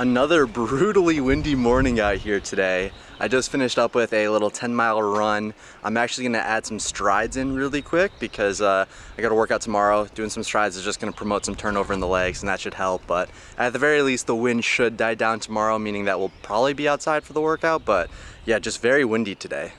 Another brutally windy morning out here today. I just finished up with a little 10-mile run. I'm actually gonna add some strides in really quick because I gotta work out tomorrow. Doing some strides is just gonna promote some turnover in the legs and that should help. But at the very least, the wind should die down tomorrow, meaning that we'll probably be outside for the workout. But yeah, just very windy today.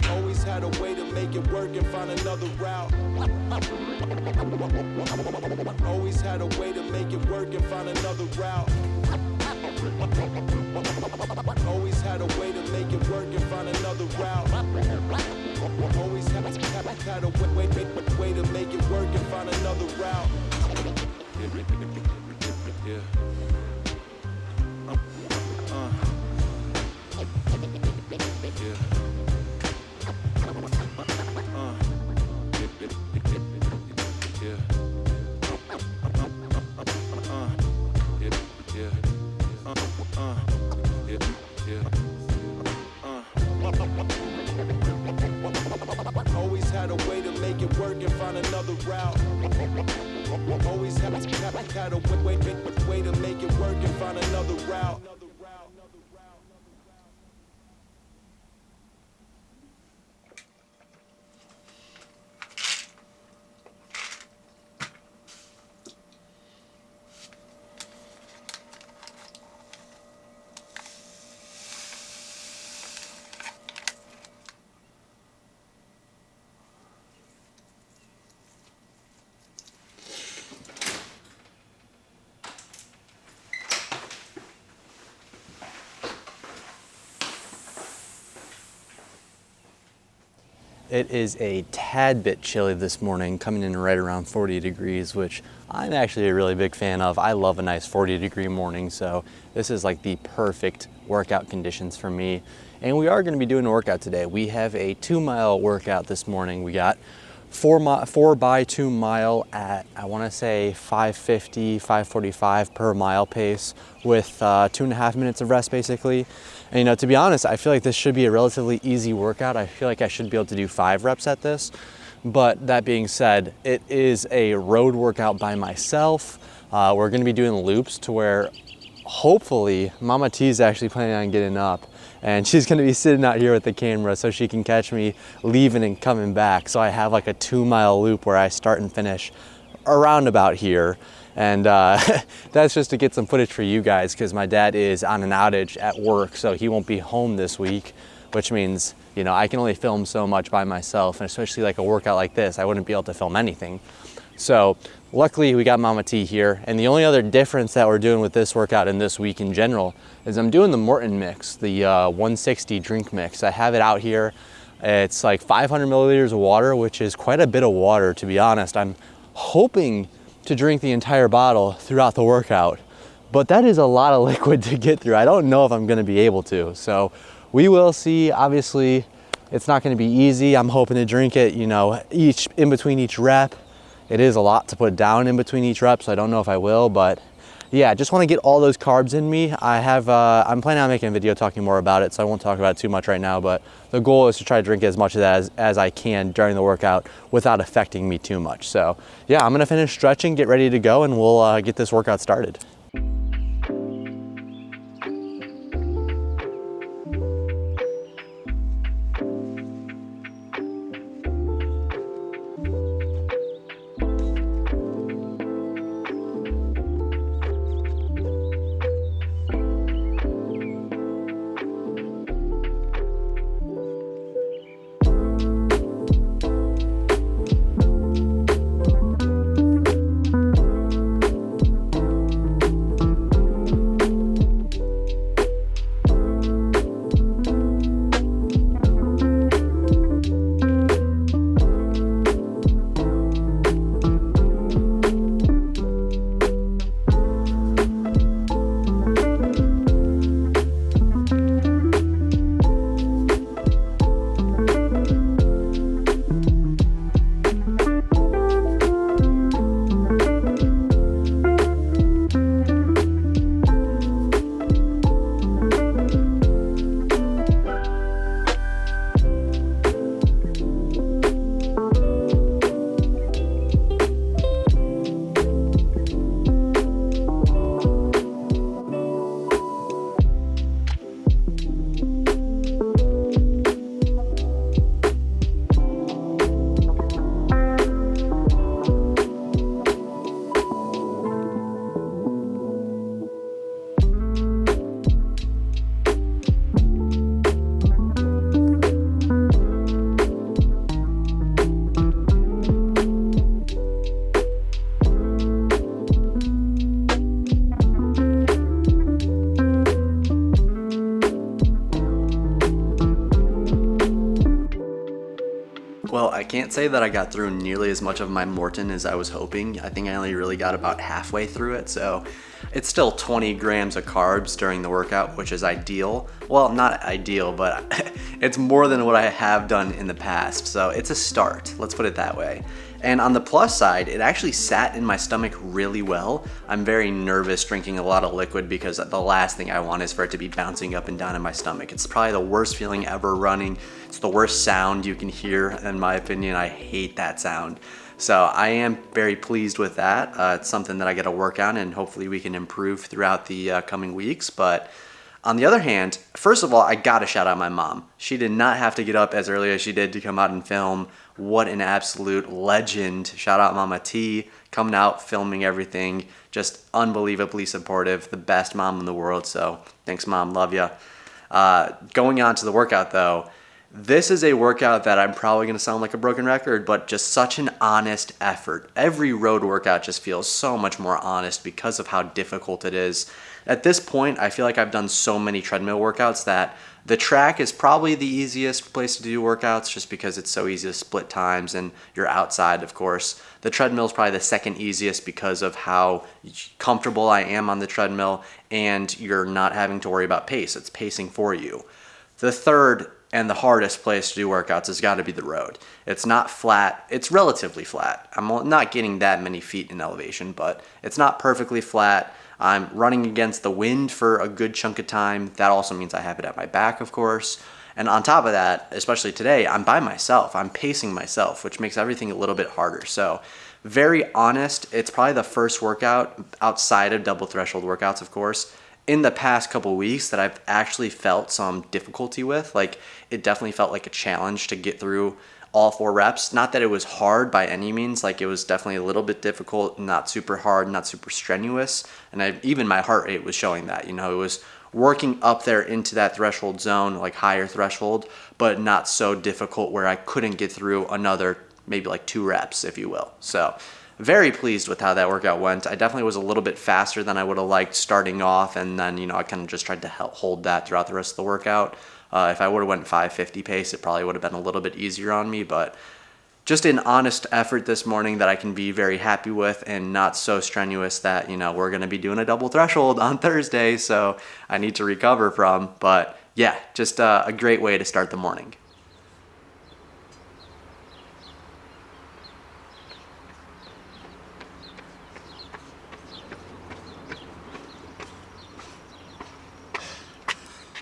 Always had a way to make it work and find another route. Always had a way to make it work and find another route. Always had a way to make it work and find another route. Always had a way to make it work and find another route. Yeah. Always had a way to make it work and find another route. Always had a way to make it work and find another route. It is a tad bit chilly this morning, coming in right around 40 degrees, which I'm actually a really big fan of. I love a nice 40-degree morning, so this is like the perfect workout conditions for me. And we are going to be doing a workout today. We have a 2-mile workout this morning. We got 4 by 2 mile at, I want to say 550, 545 per mile pace with 2.5 minutes of rest basically. And you know, to be honest, I feel like this should be a relatively easy workout. I feel like I should be able to do 5 reps at this. But that being said, it is a road workout by myself. We're going to be doing loops to where hopefully Mama T is actually planning on getting up. And she's going to be sitting out here with the camera so she can catch me leaving and coming back. So I have like a 2-mile loop where I start and finish around about here. And that's just to get some footage for you guys because my dad is on an outage at work, so he won't be home this week, which means, you know, I can only film so much by myself, and especially like a workout like this, I wouldn't be able to film anything. So luckily we got Mama T here, and the only other difference that we're doing with this workout and this week in general is I'm doing the Morton mix, the 160 drink mix. I have it out here. It's like 500 milliliters of water, which is quite a bit of water, to be honest. I'm hoping to drink the entire bottle throughout the workout, but that is a lot of liquid to get through. I don't know if I'm going to be able to, so we will see. Obviously it's not going to be easy. I'm hoping to drink it, you know, in between each rep. It is a lot to put down in between each rep, so I don't know if I will, but yeah, just want to get all those carbs in me. I'm planning on making a video talking more about it, so I won't talk about it too much right now, but the goal is to try to drink as much of that as I can during the workout without affecting me too much. So yeah, I'm gonna finish stretching, get ready to go, and we'll get this workout started. Well, I can't say that I got through nearly as much of my Morton as I was hoping. I think I only really got about halfway through it, so it's still 20 grams of carbs during the workout, which is ideal. Well, not ideal, but it's more than what I have done in the past, so it's a start, let's put it that way. And on the plus side, it actually sat in my stomach really well. I'm very nervous drinking a lot of liquid because the last thing I want is for it to be bouncing up and down in my stomach. It's probably the worst feeling ever running. It's the worst sound you can hear, in my opinion. I hate that sound. So I am very pleased with that. It's something that I got to work on, and hopefully we can improve throughout the coming weeks. But on the other hand, first of all, I gotta shout out my mom. She did not have to get up as early as she did to come out and film. What an absolute legend. Shout out Mama T, coming out, filming everything. Just unbelievably supportive. The best mom in the world. So thanks, Mom. Love ya. Going on to the workout, though. This is a workout that I'm probably going to sound like a broken record, but just such an honest effort. Every road workout just feels so much more honest because of how difficult it is. At this point, I feel like I've done so many treadmill workouts that the track is probably the easiest place to do workouts just because it's so easy to split times and you're outside, of course. The treadmill is probably the second easiest because of how comfortable I am on the treadmill and you're not having to worry about pace. It's pacing for you. The third and the hardest place to do workouts has got to be the road. It's not flat. It's relatively flat. I'm not getting that many feet in elevation, but it's not perfectly flat. I'm running against the wind for a good chunk of time. That also means I have it at my back, of course. And on top of that, especially today, I'm by myself. I'm pacing myself, which makes everything a little bit harder. So very honest, it's probably the first workout outside of double threshold workouts, of course, in the past couple weeks that I've actually felt some difficulty with. Like, it definitely felt like a challenge to get through all 4 reps. Not that it was hard by any means, like it was definitely a little bit difficult, not super hard, not super strenuous. And even my heart rate was showing that, it was working up there into that threshold zone, like higher threshold, but not so difficult where I couldn't get through another, maybe like 2 reps, if you will. So very pleased with how that workout went. I definitely was a little bit faster than I would have liked starting off, and then, I kind of just tried to hold that throughout the rest of the workout. If I would have went 5:50 pace, it probably would have been a little bit easier on me, but just an honest effort this morning that I can be very happy with and not so strenuous that, we're going to be doing a double threshold on Thursday, so I need to recover from. But yeah, just a great way to start the morning.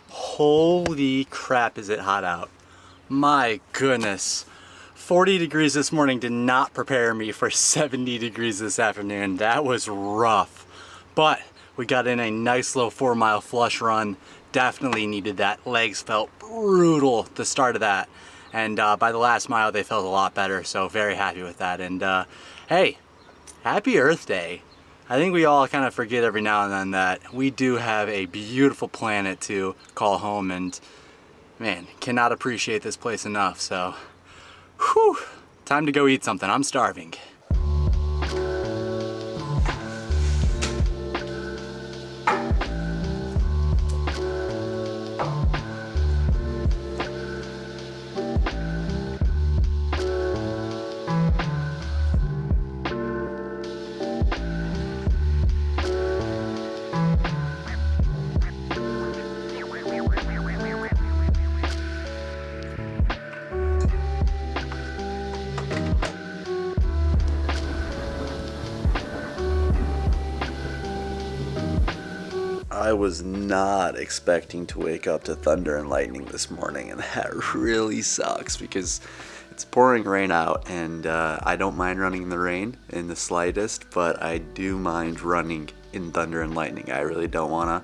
Holy crap, is it hot out. My goodness. 40 degrees this morning did not prepare me for 70 degrees this afternoon. That was rough. But we got in a nice little 4-mile flush run. Definitely needed that. Legs felt brutal at the start of that. And by the last mile, they felt a lot better. So very happy with that. And hey, happy Earth Day. I think we all kind of forget every now and then that we do have a beautiful planet to call home, and man, cannot appreciate this place enough. So, whew, time to go eat something. I'm starving. I was not expecting to wake up to thunder and lightning this morning, and that really sucks because it's pouring rain out, and I don't mind running in the rain in the slightest, but I do mind running in thunder and lightning. I really don't want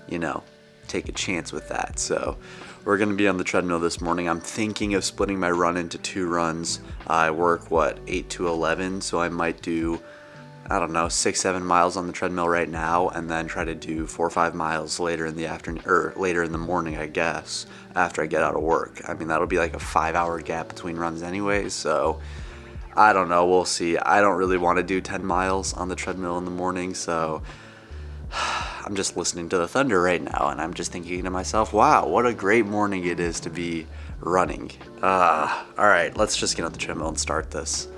to, take a chance with that. So we're going to be on the treadmill this morning. I'm thinking of splitting my run into 2 runs. I work, 8 to 11, so I might do 6-7 miles on the treadmill right now, and then try to do 4 or 5 miles later in the afternoon, or later in the morning, I guess, after I get out of work. I mean, that'll be like a 5-hour gap between runs anyways, so I don't know, we'll see. I don't really want to do 10 miles on the treadmill in the morning, so I'm just listening to the thunder right now, and I'm just thinking to myself, wow, what a great morning it is to be running. All right, let's just get on the treadmill and start this.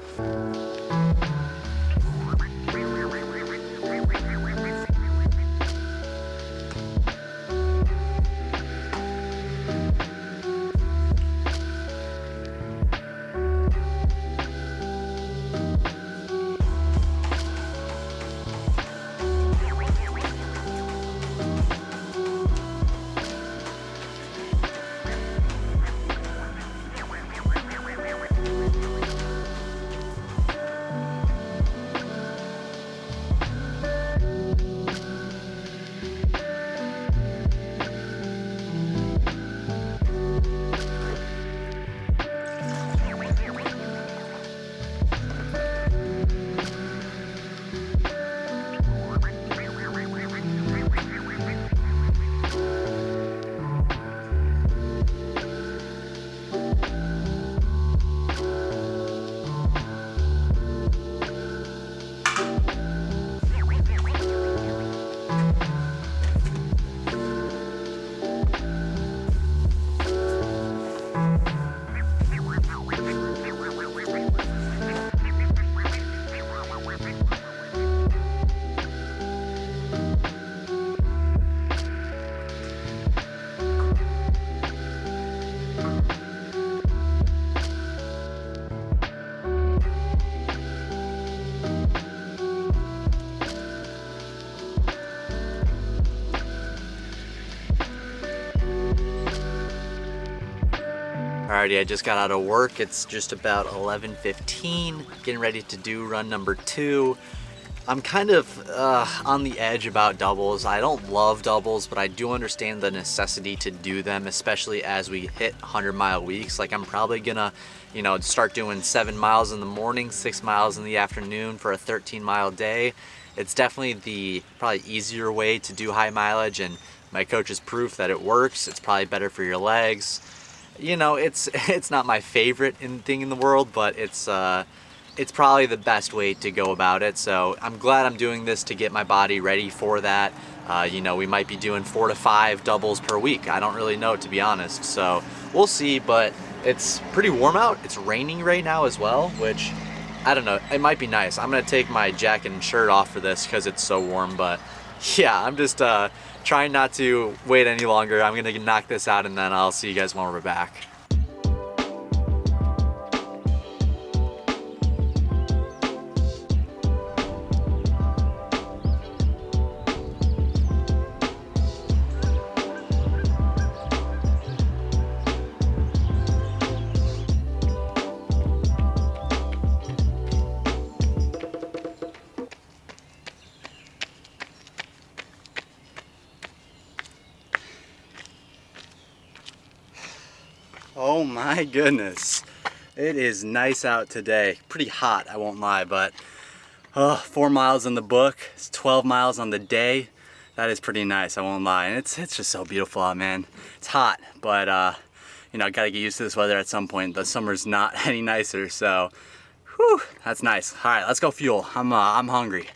Alrighty, I just got out of work. It's just about 11:15, getting ready to do run number 2. I'm kind of on the edge about doubles. I don't love doubles, but I do understand the necessity to do them, especially as we hit 100-mile weeks. Like, I'm probably gonna, start doing 7 miles in the morning, 6 miles in the afternoon for a 13-mile day. It's definitely the probably easier way to do high mileage, and my coach is proof that it works. It's probably better for your legs. It's not my favorite thing in the world, but it's probably the best way to go about it. So I'm glad I'm doing this to get my body ready for that. We might be doing 4 to 5 doubles per week. I don't really know, to be honest. So we'll see, but it's pretty warm out. It's raining right now as well, which, I don't know, it might be nice. I'm gonna take my jacket and shirt off for this because it's so warm, but yeah, I'm just trying not to wait any longer. I'm gonna knock this out and then I'll see you guys when we're back. Oh my goodness, it is nice out today. Pretty hot, I won't lie, but 4 miles in the book, it's 12 miles on the day. That is pretty nice, I won't lie. And it's just so beautiful out, man. It's hot, but gotta get used to this weather at some point. The summer's not any nicer, so whew, that's nice. All right, let's go fuel. I'm hungry.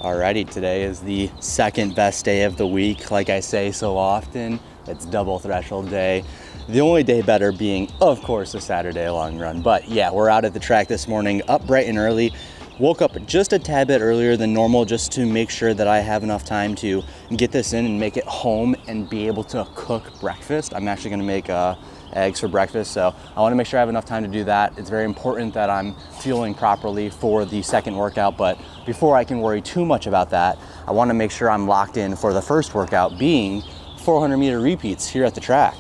Alrighty, today is the second best day of the week. Like I say so often, it's double threshold day. The only day better being, of course, a Saturday long run. But yeah, we're out at the track this morning, up bright and early. Woke up just a tad bit earlier than normal just to make sure that I have enough time to get this in and make it home and be able to cook breakfast. I'm actually gonna make eggs for breakfast, so I wanna make sure I have enough time to do that. It's very important that I'm fueling properly for the second workout, but before I can worry too much about that, I wanna make sure I'm locked in for the first workout, being 400 meter repeats here at the track.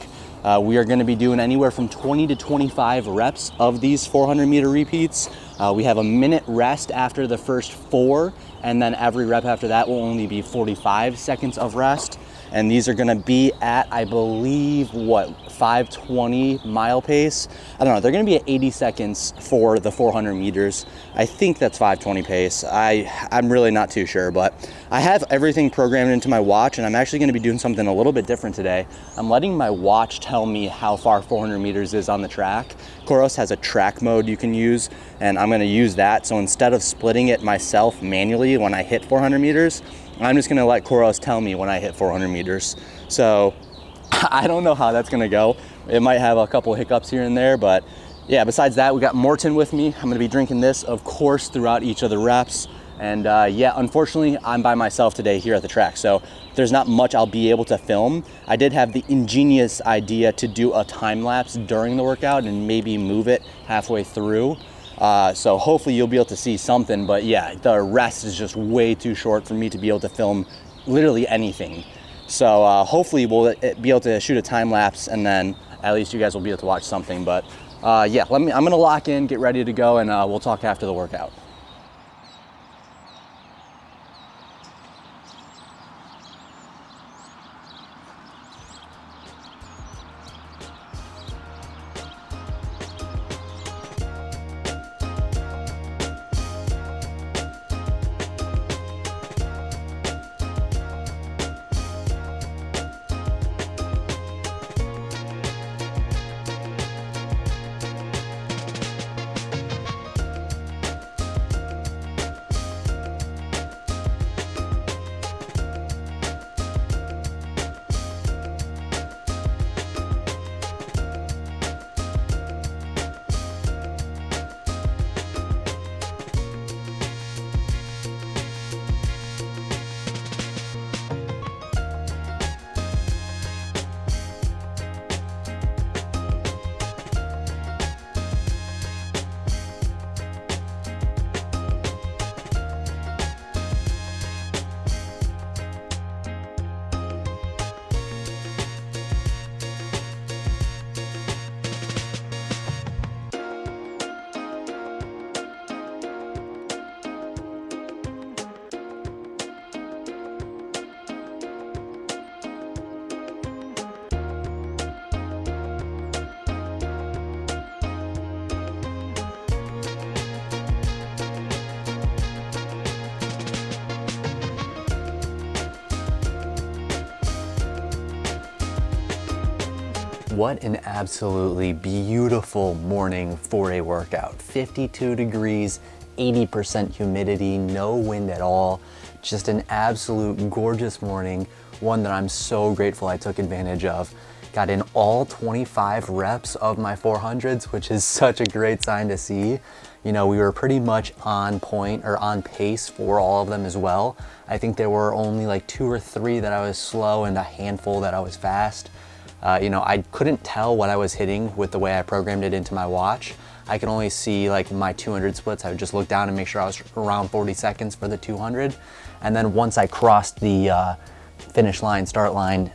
We are gonna be doing anywhere from 20 to 25 reps of these 400 meter repeats. We have a minute rest after the first 4, and then every rep after that will only be 45 seconds of rest. And these are gonna be at, I believe, 520 mile pace? I don't know, they're gonna be at 80 seconds for the 400 meters. I think that's 520 pace. I'm really not too sure, but I have everything programmed into my watch, and I'm actually gonna be doing something a little bit different today. I'm letting my watch tell me how far 400 meters is on the track. Coros has a track mode you can use, and I'm gonna use that. So instead of splitting it myself manually when I hit 400 meters, I'm just gonna let Coros tell me when I hit 400 meters. So I don't know how that's gonna go. It might have a couple hiccups here and there, but yeah, besides that, we got Morton with me. I'm gonna be drinking this, of course, throughout each of the reps. And yeah, unfortunately, I'm by myself today here at the track, so there's not much I'll be able to film. I did have the ingenious idea to do a time lapse during the workout and maybe move it halfway through. So hopefully you'll be able to see something, but yeah, the rest is just way too short for me to be able to film literally anything. So hopefully we'll be able to shoot a time lapse, and then at least you guys will be able to watch something. But yeah, I'm gonna lock in, get ready to go, and we'll talk after the workout. What an absolutely beautiful morning for a workout. 52 degrees, 80% humidity, no wind at all. Just an absolute gorgeous morning, one that I'm so grateful I took advantage of. Got in all 25 reps of my 400s, which is such a great sign to see. You know, we were pretty much on point or on pace for all of them as well. I think there were only like 2 or 3 that I was slow and a handful that I was fast. You know, I couldn't tell what I was hitting with the way I programmed it into my watch. I could only see like my 200 splits. I would just look down and make sure I was around 40 seconds for the 200. And then once I crossed the finish line, start line,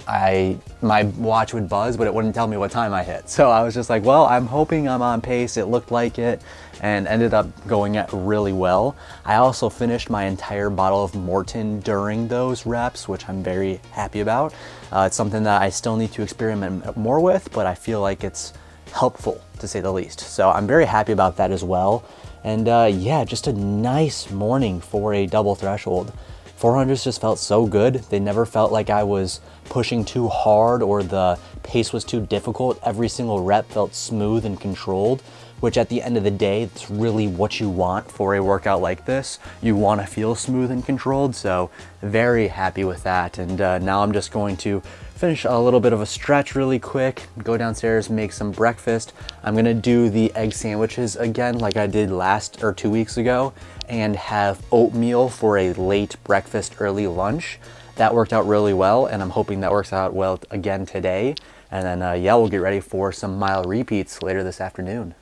my watch would buzz, but it wouldn't tell me what time I hit. So I was just like, well, I'm hoping I'm on pace. It looked like it, and ended up going at really well. I also finished my entire bottle of Morton during those reps, which I'm very happy about. It's something that I still need to experiment more with, but I feel like it's helpful to say the least. So I'm very happy about that as well. And yeah, just a nice morning for a double threshold. 400s just felt so good. They never felt like I was pushing too hard or the pace was too difficult. Every single rep felt smooth and controlled, which at the end of the day, it's really what you want for a workout like this. You want to feel smooth and controlled, so very happy with that. And now I'm just going to finish a little bit of a stretch really quick, go downstairs, make some breakfast. I'm gonna do the egg sandwiches again like I did 2 weeks ago, and have oatmeal for a late breakfast, early lunch. That worked out really well, and I'm hoping that works out well again today. And then yeah, we'll get ready for some mile repeats later this afternoon.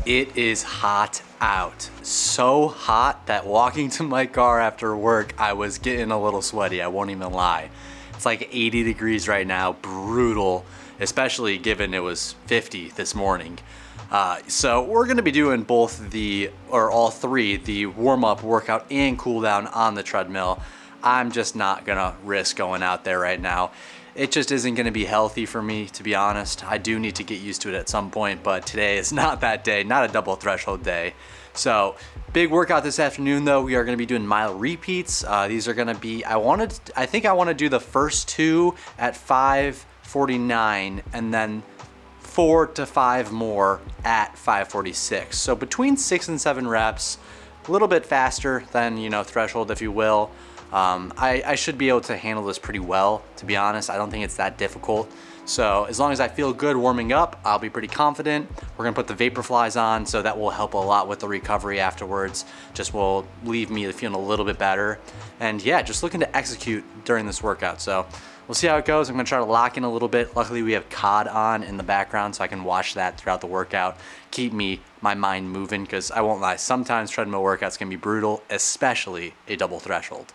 It is hot out. So hot that walking to my car after work, I was getting a little sweaty, I won't even lie. It's like 80 degrees right now, brutal, especially given it was 50 this morning. So we're gonna be doing both all three, the warm-up, workout, and cool down on the treadmill. I'm just not gonna risk going out there right now. It just isn't gonna be healthy for me, to be honest. I do need to get used to it at some point, but today is not that day, not a double threshold day. So big workout this afternoon though. We are gonna be doing mile repeats. These are gonna be, I think I wanna do the first 2 at 5:49 and then 4 to 5 more at 5:46. So between 6 and 7 reps, a little bit faster than, threshold, if you will. I should be able to handle this pretty well, to be honest. I don't think it's that difficult. So as long as I feel good warming up, I'll be pretty confident. We're gonna put the vapor flies on, so that will help a lot with the recovery afterwards. Just will leave me feeling a little bit better. And yeah, just looking to execute during this workout. So we'll see how it goes. I'm gonna try to lock in a little bit. Luckily we have COD on in the background, so I can watch that throughout the workout. Keep my mind moving, because I won't lie, sometimes treadmill workouts can be brutal, especially a double threshold.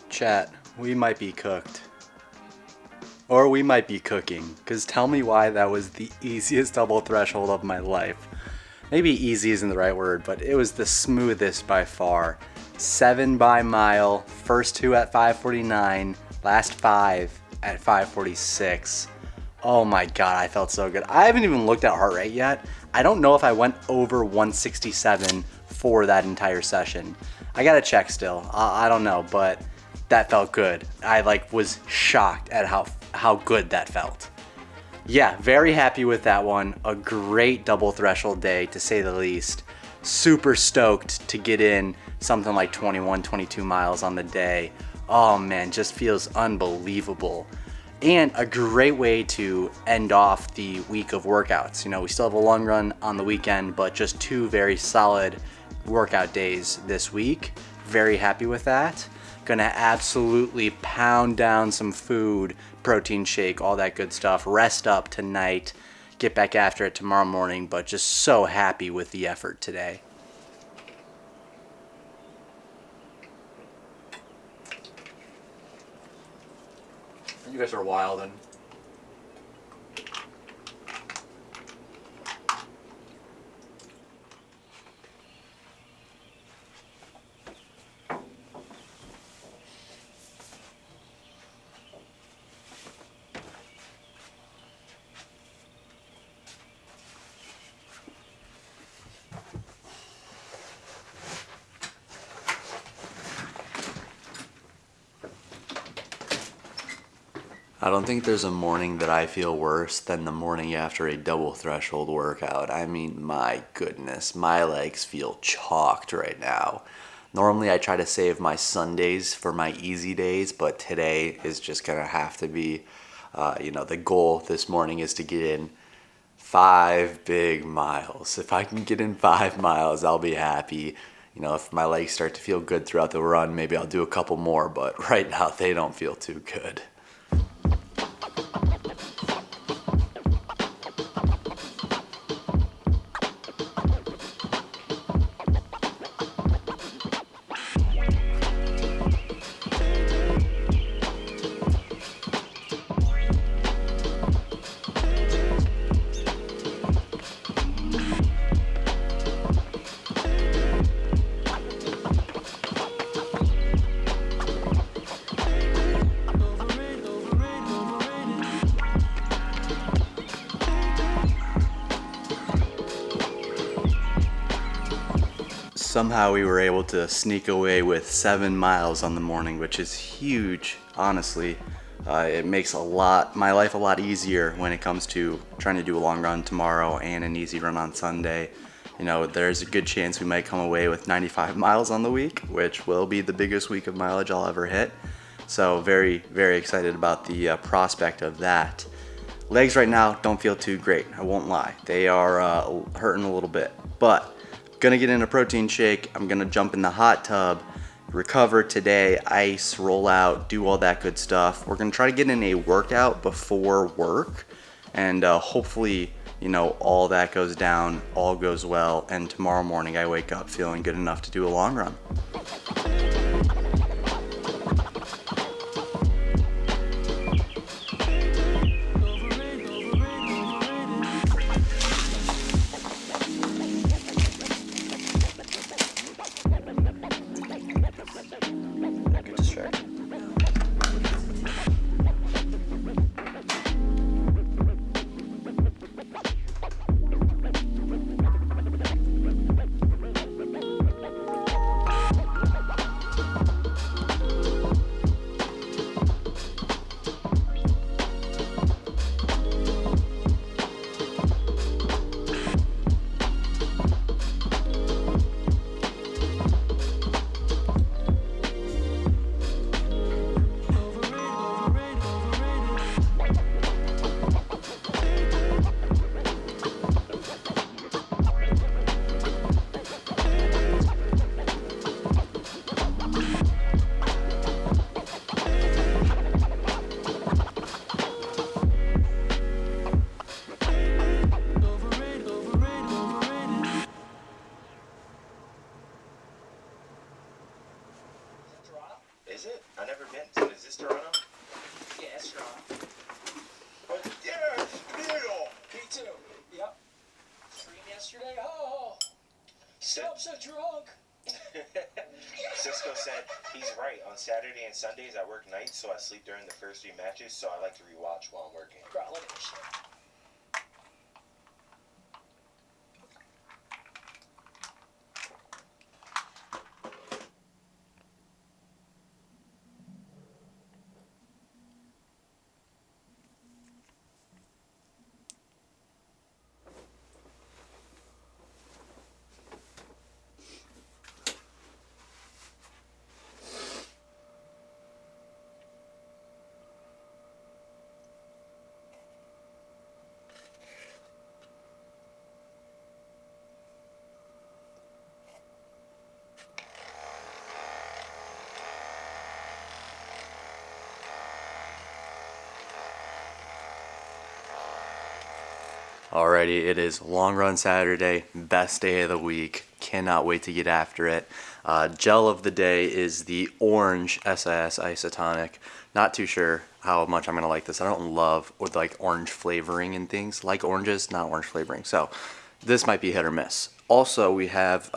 Chat, we might be cooked. Or we might be cooking, because tell me why that was the easiest double threshold of my life. Maybe easy isn't the right word, but it was the smoothest by far. 7 by mile, first 2 at 5:49, last 5 at 5:46. Oh my God, I felt so good. I haven't even looked at heart rate yet. I don't know if I went over 167 for that entire session. I gotta check still. I don't know, but that felt good. I was shocked at how good that felt. Yeah, very happy with that one. A great double threshold day, to say the least. Super stoked to get in something like 21, 22 miles on the day. Oh man, just feels unbelievable. And a great way to end off the week of workouts. We still have a long run on the weekend, but just 2 very solid workout days this week. very happy with that. Gonna absolutely pound down some food, protein shake, all that good stuff. Rest up tonight, get back after it tomorrow morning, but just so happy with the effort today. You guys are wild and I don't think there's a morning that I feel worse than the morning after a double threshold workout. I mean, my goodness, my legs feel chalked right now. Normally I try to save my Sundays for my easy days, but today is just gonna have to be, the goal this morning is to get in 5 big miles. If I can get in 5 miles, I'll be happy. If my legs start to feel good throughout the run, maybe I'll do a couple more, but right now they don't feel too good. Somehow we were able to sneak away with 7 miles on the morning, which is huge, honestly. It makes my life a lot easier when it comes to trying to do a long run tomorrow and an easy run on Sunday. There's a good chance we might come away with 95 miles on the week, which will be the biggest week of mileage I'll ever hit. So very, very excited about the prospect of that. Legs right now don't feel too great, I won't lie. They are hurting a little bit, but gonna get in a protein shake. I'm gonna jump in the hot tub, recover today, ice, roll out, do all that good stuff. We're gonna try to get in a workout before work, and hopefully, all that goes down, all goes well, and tomorrow morning I wake up feeling good enough to do a long run. Is it? I've never been. Is this Toronto? Yeah, it's Toronto. But yeah, Neil. P2. Yep. Stream yesterday. Oh, I'm so drunk. Cisco said he's right. On Saturday and Sundays I work nights, so I sleep during the first 3 matches, so I like to rewatch while I'm working. Bro, look at this shit. Alrighty, it is Long Run Saturday, best day of the week. Cannot wait to get after it. Gel of the day is the orange SIS isotonic. Not too sure how much I'm gonna like this. I don't love with like orange flavoring and things. Like oranges, not orange flavoring. So this might be hit or miss. Also, we have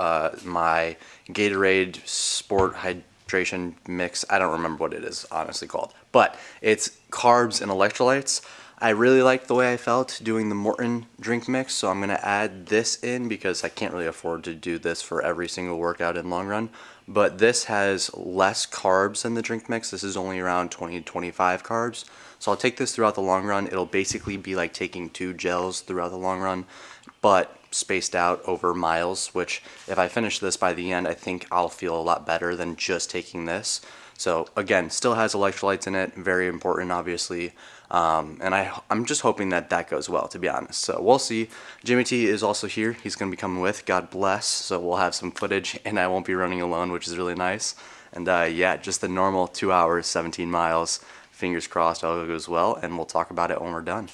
my Gatorade Sport Hydration Mix. I don't remember what it is honestly called, but it's carbs and electrolytes. I really liked the way I felt doing the Morton drink mix, so I'm going to add this in because I can't really afford to do this for every single workout in long run. But this has less carbs than the drink mix. This is only around 20 to 25 carbs. So I'll take this throughout the long run. It'll basically be like taking 2 gels throughout the long run, but spaced out over miles, which if I finish this by the end, I think I'll feel a lot better than just taking this. So again, still has electrolytes in it, very important obviously. And I'm just hoping that that goes well, to be honest. So we'll see. Jimmy T is also here. He's going to be coming with, God bless. So we'll have some footage and I won't be running alone, which is really nice. And yeah, just the normal 2 hours, 17 miles. Fingers crossed all goes well, and we'll talk about it when we're done.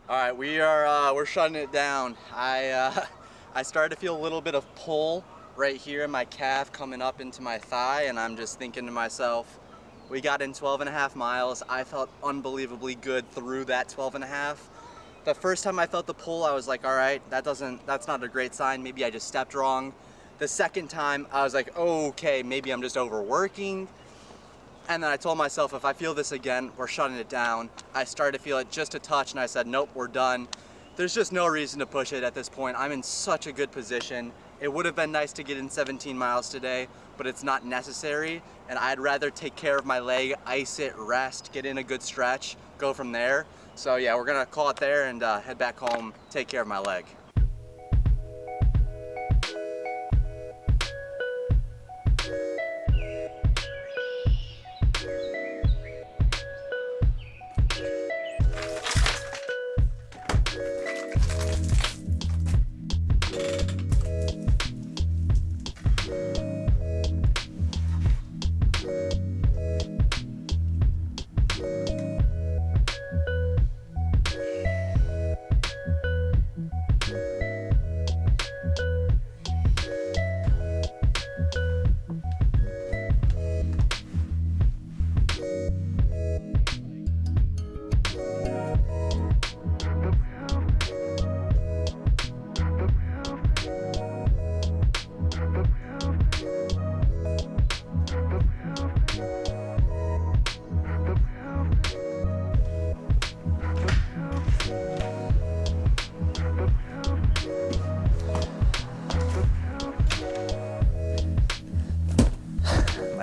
All right, we're shutting it down. I started to feel a little bit of pull right here in my calf coming up into my thigh, and I'm just thinking to myself, we got in 12.5 miles. I felt unbelievably good through that 12.5. The first time I felt the pull, I was like, all right, that's not a great sign. Maybe I just stepped wrong. The second time, I was like, okay, maybe I'm just overworking. And then I told myself, if I feel this again, we're shutting it down. I started to feel it just a touch, and I said, nope, we're done. There's just no reason to push it at this point. I'm in such a good position. It would have been nice to get in 17 miles today, but it's not necessary. And I'd rather take care of my leg, ice it, rest, get in a good stretch, go from there. So yeah, we're gonna call it there and head back home, take care of my leg.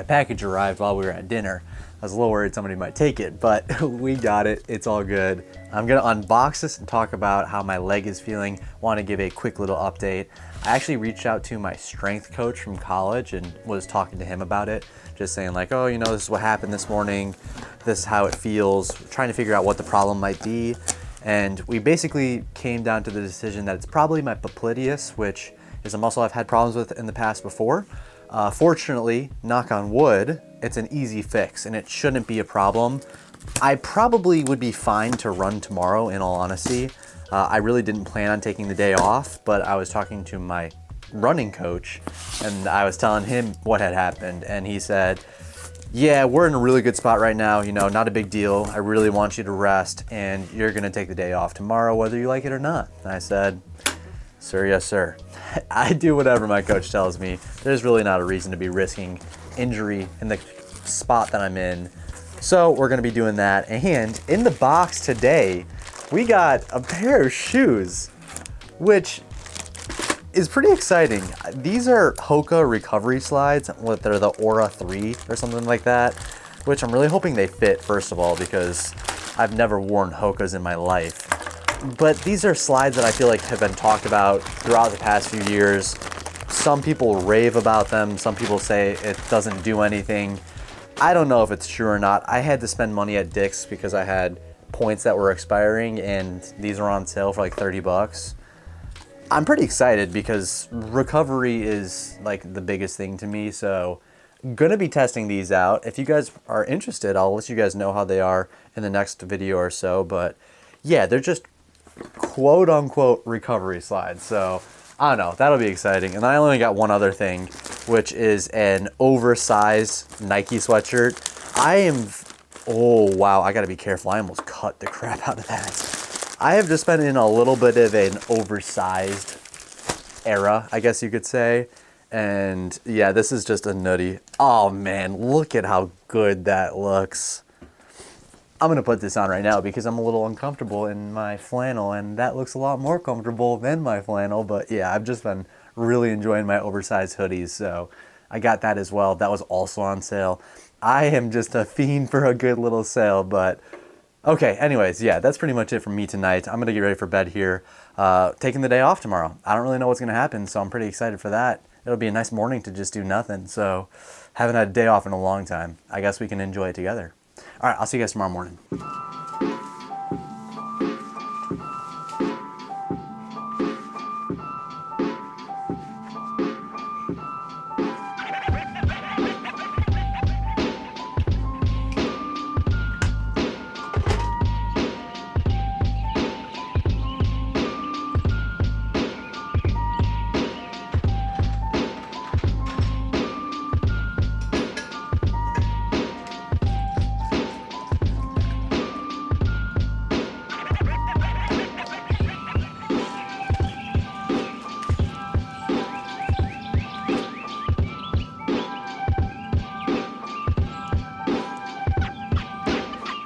package arrived while we were at dinner. I was a little worried somebody might take it, but we got it. It's all good. I'm gonna unbox this and talk about how my leg is feeling. Want to give a quick little update. I actually reached out to my strength coach from college and was talking to him about it. Just saying like, oh, you know, this is what happened this morning. This is how it feels. Trying to figure out what the problem might be. And we basically came down to the decision that it's probably my popliteus, which is a muscle I've had problems with in the past before. Fortunately, knock on wood, it's an easy fix and it shouldn't be a problem. I probably would be fine to run tomorrow, in all honesty. I really didn't plan on taking the day off, but I was talking to my running coach and I was telling him what had happened, and he said, yeah, we're in a really good spot right now, you know, not a big deal. I really want you to rest and you're gonna take the day off tomorrow whether you like it or not. And I said, sir, yes sir. I do whatever my coach tells me. There's really not a reason to be risking injury in the spot that I'm in. So we're gonna be doing that. And in the box today, we got a pair of shoes, which is pretty exciting. These are Hoka recovery slides. They're the Aura 3 or something like that, which I'm really hoping they fit, first of all, because I've never worn Hokas in my life. But these are slides that I feel like have been talked about throughout the past few years. Some people rave about them. Some people say it doesn't do anything. I don't know if it's true or not. I had to spend money at Dick's because I had points that were expiring and these were on sale for like 30 bucks. I'm pretty excited because recovery is like the biggest thing to me. So gonna be testing these out. If you guys are interested, I'll let you guys know how they are in the next video or so. But yeah, they're just quote unquote recovery slides. So I don't know, that'll be exciting. And I only got one other thing, which is an oversized Nike sweatshirt. Oh wow, I gotta be careful. I almost cut the crap out of that. I have just been in a little bit of an oversized era, I guess you could say. And yeah, this is just a nutty. Oh man, look at how good that looks. I'm gonna put this on right now because I'm a little uncomfortable in my flannel, and that looks a lot more comfortable than my flannel. But yeah, I've just been really enjoying my oversized hoodies, so I got that as well. That was also on sale. I am just a fiend for a good little sale, but okay, anyways, yeah, that's pretty much it from me tonight. I'm gonna get ready for bed here. Taking the day off tomorrow. I don't really know what's gonna happen, so I'm pretty excited for that. It'll be a nice morning to just do nothing, so haven't had a day off in a long time. I guess we can enjoy it together. All right, I'll see you guys tomorrow morning.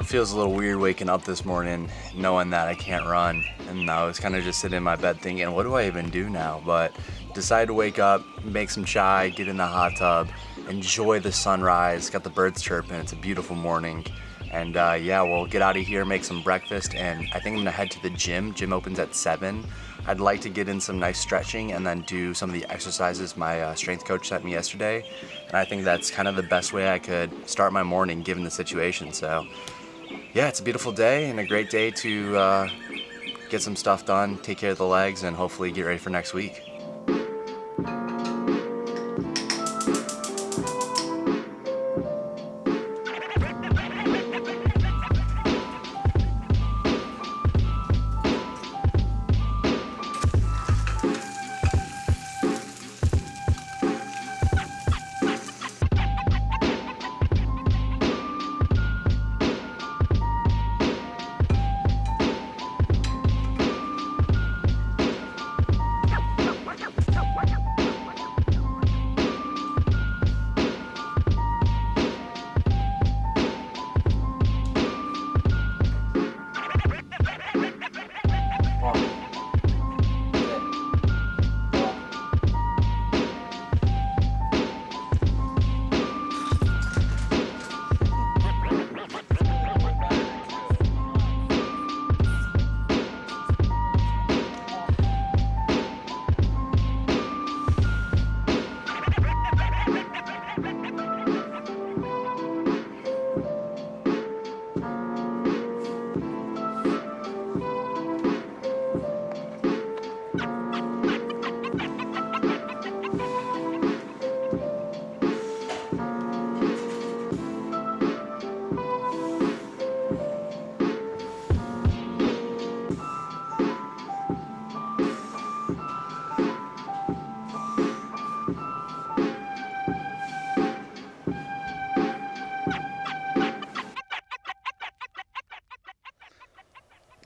Feels a little weird waking up this morning knowing that I can't run, and I was kind of just sitting in my bed thinking, what do I even do now? But decided to wake up, make some chai, get in the hot tub, enjoy the sunrise, got the birds chirping. It's a beautiful morning, and yeah, we'll get out of here, make some breakfast, and I think I'm gonna head to the gym. Gym opens at 7. I'd like to get in some nice stretching and then do some of the exercises my strength coach sent me yesterday, and I think that's kind of the best way I could start my morning given the situation. So yeah, it's a beautiful day and a great day to get some stuff done, take care of the legs, and hopefully get ready for next week.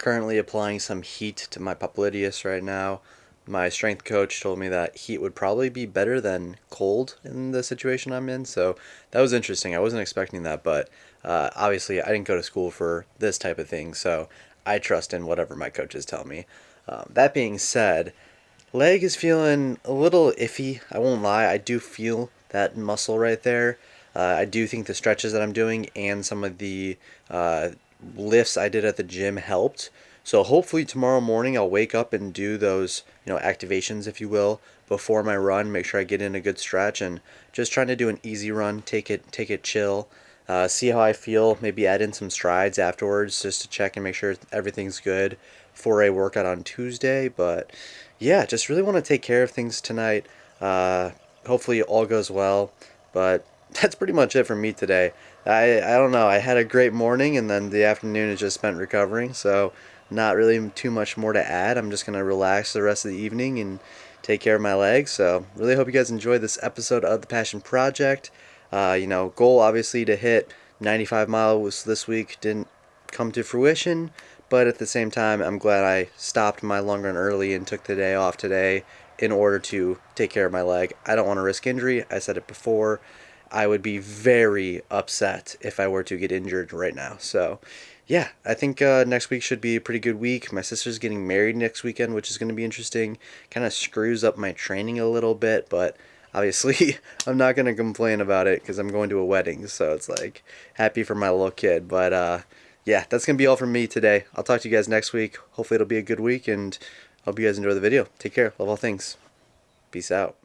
currently applying some heat to my popliteus right now. My strength coach told me that heat would probably be better than cold in the situation I'm in, so that was interesting. I wasn't expecting that, but obviously I didn't go to school for this type of thing, so I trust in whatever my coaches tell me. That being said, leg is feeling a little iffy. I won't lie. I do feel that muscle right there. I do think the stretches that I'm doing and some of the lifts I did at the gym helped. So hopefully tomorrow morning I'll wake up and do those, activations, if you will, before my run. Make sure I get in a good stretch and just trying to do an easy run. Take it chill. See how I feel. Maybe add in some strides afterwards just to check and make sure everything's good for a workout on Tuesday. But yeah, just really want to take care of things tonight. Hopefully all goes well. But that's pretty much it for me today. I don't know. I had a great morning, and then the afternoon is just spent recovering. So not really too much more to add. I'm just gonna relax the rest of the evening and take care of my legs. So really hope you guys enjoyed this episode of the Passion Project. Goal obviously to hit 95 miles this week didn't come to fruition, but at the same time, I'm glad I stopped my long run early and took the day off today in order to take care of my leg. I don't want to risk injury. I said it before. I would be very upset if I were to get injured right now. So, yeah, I think next week should be a pretty good week. My sister's getting married next weekend, which is going to be interesting. Kind of screws up my training a little bit, but obviously I'm not going to complain about it because I'm going to a wedding. So it's like happy for my little kid. But yeah, that's going to be all from me today. I'll talk to you guys next week. Hopefully it'll be a good week, and hope you guys enjoy the video. Take care. Love all things. Peace out.